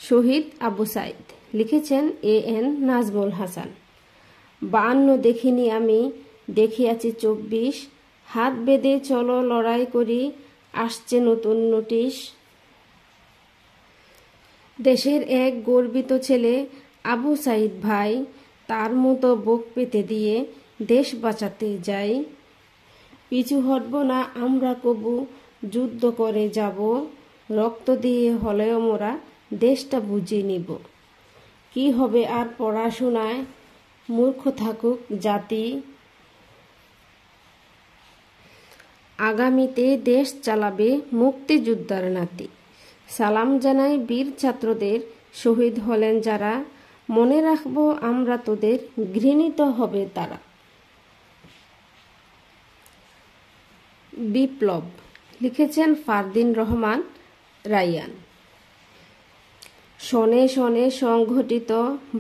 শহীদ আবু সাইদ, লিখেছেন AN নাজমুল হাসান। 52 দেখিনি আমি, দেখিয়াছি 24, হাত বেঁধে চলো লড়াই করি, আসছে নতুন নোটিশ। দেশের এক গর্বিত ছেলে আবু সাইদ ভাই, তার মতো বুক পেতে দিয়ে দেশ বাঁচাতে যাই। পিছু হটব না আমরা কবু, যুদ্ধ করে যাব, রক্ত দিয়ে হলেও মোরা দেশটা বুঝে নিব। কি হবে আর পড়াশোনায়, মূর্খ থাকুক জাতি, আগামীতে দেশ চালাবে মুক্তিযোদ্ধার নাতি। সালাম জানাই বীর ছাত্রদের, শহীদ হলেন যারা, মনে রাখবো আমরা তোদের, ঘৃণিত হবে তারা। বিপ্লব, লিখেছেন ফারদিন রহমান রাইয়ান। শনে শনে সংঘটিত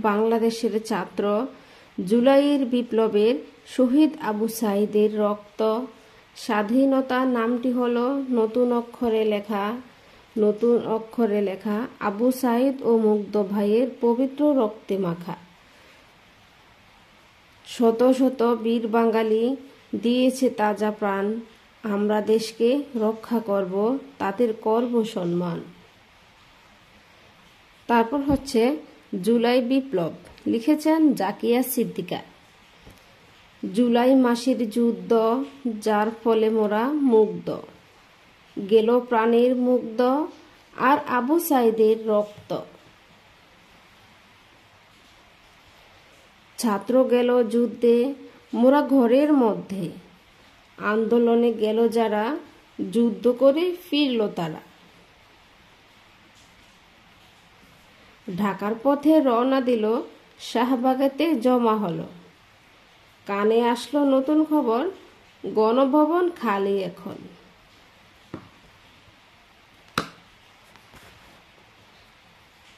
বাংলাদেশের ছাত্র জুলাইয়ের বিপ্লবের শহীদ আবু সাইদের রক্ত, স্বাধীনতা নামটি হলো নতুন অক্ষরে লেখা, নতুন অক্ষরে লেখা আবু সাইদ ও মুগ্ধ ভাইয়ের পবিত্র রক্তে মাখা। শত শত বীর বাঙালি দিয়েছে তাজা প্রাণ, আমরা দেশকে রক্ষা করব, তাদের করব সম্মান। তারপর হচ্ছে জুলাই বিপ্লব, লিখেছেন জাকিয়া সিদ্দিকা। জুলাই মাসের যুদ্ধ, যার ফলে মোরা মুগ্ধ, গেল প্রাণের মুগ্ধ, আর আবু সাইদের রক্ত। ছাত্র গেল যুদ্ধে, মোরা ঘরের মধ্যে, আন্দোলনে গেল যারা, যুদ্ধ করে ফিরল তারা। ঢাকার পথে রওনা দিল, শাহবাগেতে জমা হলো, কানে আসলো নতুন খবর, গণভবন খালি এখন।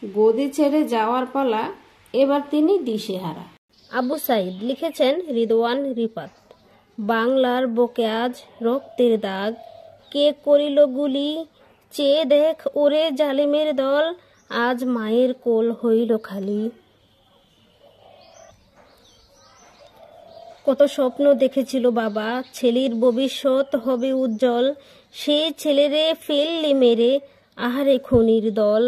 গদি ছেড়ে যাওয়ার পালা, এবার তিনি দিশেহারা। আবু সাইদ, লিখেছেন রিদওয়ান রিফাত। বাংলার বুকে আজ রক্তের দাগ, কে করিল গুলি, চেয়ে দেখ ওরে জালিমের দল, আজ মায়ের কোল হইল খালি। কত স্বপ্ন দেখেছিল বাবা, ছেলের ভবিষ্যৎ হবে উজ্জ্বল, সেই ছেলেরে ফেললি মেরে, আহারে খুনির দল।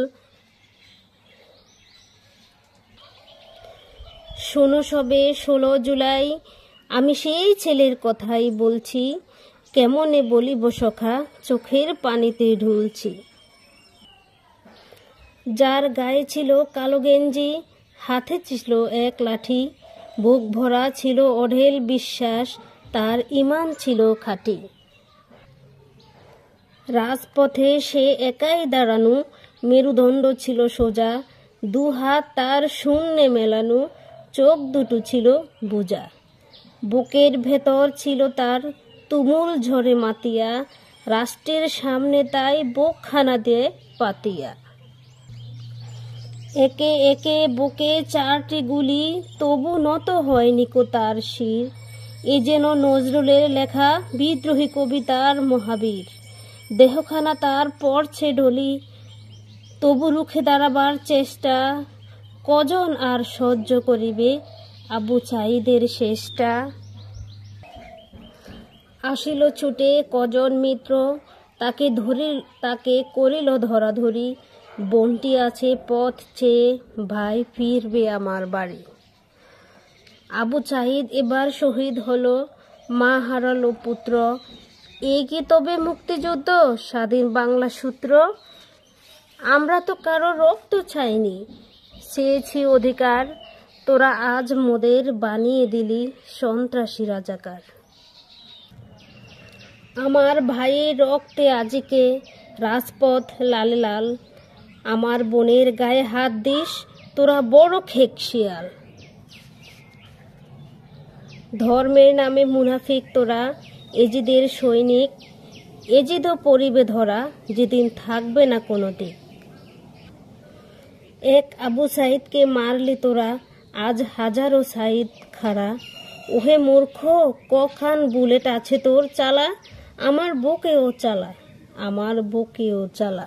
শোনো সবে 16 জুলাই, আমি সেই ছেলের কথাই বলছি, কেমনে বলিব সখা, চোখের পানিতে ঢুলছি। যার গায়ে ছিল কালো গেঞ্জি, হাতে ছিল এক লাঠি, বুক ভরা ছিল অঢেল বিশ্বাস, তার ঈমান ছিল খাঁটি। রাজপথে সে একাই দাঁড়ানো, মেরুদণ্ড ছিল সোজা, দুহাত তার শূন্যে মেলানো, চোখ দুটো ছিল বুজা। বুকের ভেতর ছিল তার তুমুল ঝড়ে মাতিয়া, রাষ্ট্রের সামনে তাই বুকখানা দিয়ে পাতিয়া। একে একে বুকে 4টি গুলি, তবু নত হয়নি কো তার শির, এ যেন নজরুলের লেখা বিদ্রোহী কবিতার মহাবীর। দেহখানা তার পড়ছে ঢলি, তবু রুখে দাঁড়াবার চেষ্টা, কজন আর সহ্য করিবে আবু সাইদের শেষটা। আসিল ছুটে কজন মিত্র, তাকে করিল ধরাধরি, বন্টি আছে পথ চেয়ে, ভাই ফিরবে আমার বাড়ি। আবু সাইদ এবার শহীদ হলো, মা হারালো পুত্র, এই কি তবে মুক্তিযুদ্ধ, স্বাধীন বাংলা সূত্র। আমরা তো কারো রক্ত চাইনি, চেয়েছি অধিকার, তোরা আজ মোদের বানিয়ে দিলি সন্ত্রাসী রাজাকার। আমার ভাইয়ের রক্তে আজিকে রাজপথ লালে লাল, আমার বোনের গায়ে হাত দিস, তোরা বড় খেকশিয়াল। ধর্মের নামে মুনাফিক তোরা, এজিদের সৈনিক, এজিদও পরিবে ধরা, যেদিন থাকবে না কোনো দিক। এক আবু সাইদকে মারলি তোরা, আজ হাজারো সাইদ খাড়া, ওহে মূর্খ কখান বুলেট আছে তোর চালা, আমার বুকেও চালা, আমার বুকেও চালা।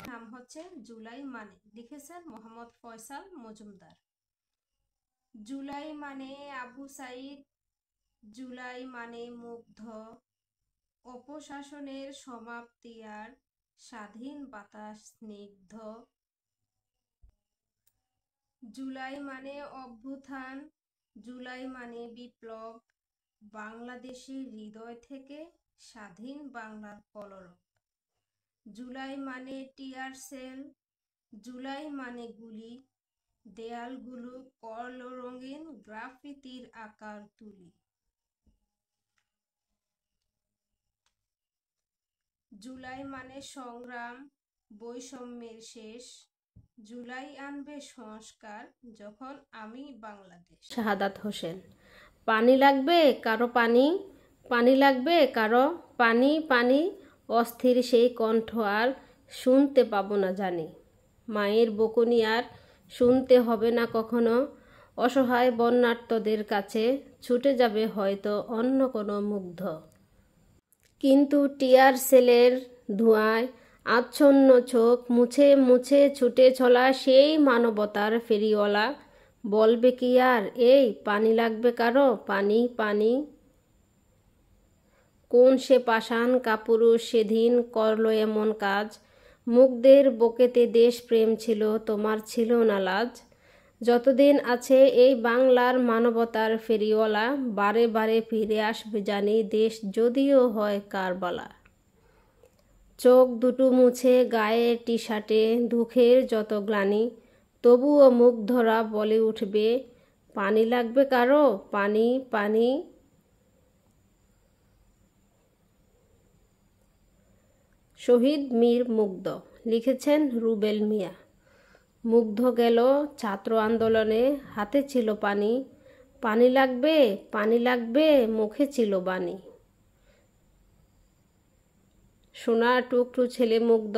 নাম হচ্ছে জুলাই মানে, লিখেছেন মোহাম্মদ ফয়সাল মজুমদার। জুলাই মানে আবু সাইদ, জুলাই মানে মুগ্ধ, অপশাসনের সমাপ্তি আর স্বাধীন বাতাস স্নিগ্ধ। জুলাই মানে অভ্যুত্থান, জুলাই মানে বিপ্লব, বাংলাদেশের হৃদয় থেকে স্বাধীন বাংলার কলরব। জুলাই মানে টিয়ার সেল, জুলাই মানে গুলি, দেয়ালগুলো করল রঙিন গ্রাফিতির আকার তুলি। জুলাই মানে সংগ্রাম, বৈষম্যের শেষ, জুলাই আনবে সংস্কার যখন আমি বাংলাদেশ। শাহাদাত হোসেন। পানি লাগবে কারো পানি, পানি লাগবে কারো পানি, পানি, অস্থির সেই কণ্ঠ আর শুনতে পাবো না জানি। মায়ের বকুনি আর শুনতে হবে না কখনো, অসহায় বন্যার্তদের কাছে ছুটে যাবে হয়তো অন্য কোনো মুগ্ধ। কিন্তু টিয়ার সেলের ধোঁয়ায় আচ্ছন্ন চোখ মুছে মুছে ছুটে চলা সেই মানবতার ফেরিওয়ালা বলবে কি আর এই পানি লাগবে কারো পানি, পানি। কোন সে পাষাণ কাপুরুষ সেদিন করলো এমন কাজ, মুগ্ধের বুকেতে দেশ প্রেম ছিল তোমার ছিল না লাজ। যতদিন আছে এই বাংলার মানবতার ফেরিওয়ালা বারে বারে ফিরে আসবে জানি দেশ যদিও হয় কারবালা। চোখ দুটো মুছে গায়ে টি শার্টে দুঃখের যত গ্লানি, তবুও মুগ্ধরা বলে উঠবে পানি লাগবে কারো পানি, পানি। শহীদ মীর মুগ্ধ, লিখেছেন রুবেল মিয়া। মুগ্ধ গেল ছাত্র আন্দোলনে, হাতে ছিল পানি, পানি লাগবে, পানি লাগবে, মুখে ছিল বাণী। সোনার টুকরো ছেলে মুগ্ধ,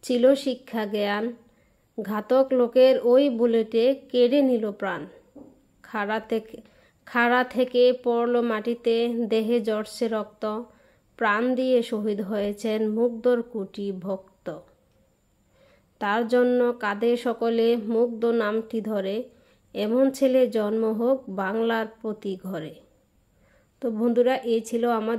ছিল শিক্ষা জ্ঞান, ঘাতক লোকের ওই বুলেটে কেড়ে নিল প্রাণ। খাড়া থেকে পড়ল মাটিতে, দেহে জড়ছে রক্ত, প্রাণ দিয়ে শহীদ হয়েছেন মুগ্ধর কোটি ভক্ত। তার জন্য কাঁদে সকলে মুগ্ধ নামটি ধরে, এমন ছেলে জন্ম হোক বাংলার প্রতি ঘরে। তো বন্ধুরা, এই ছিল আমার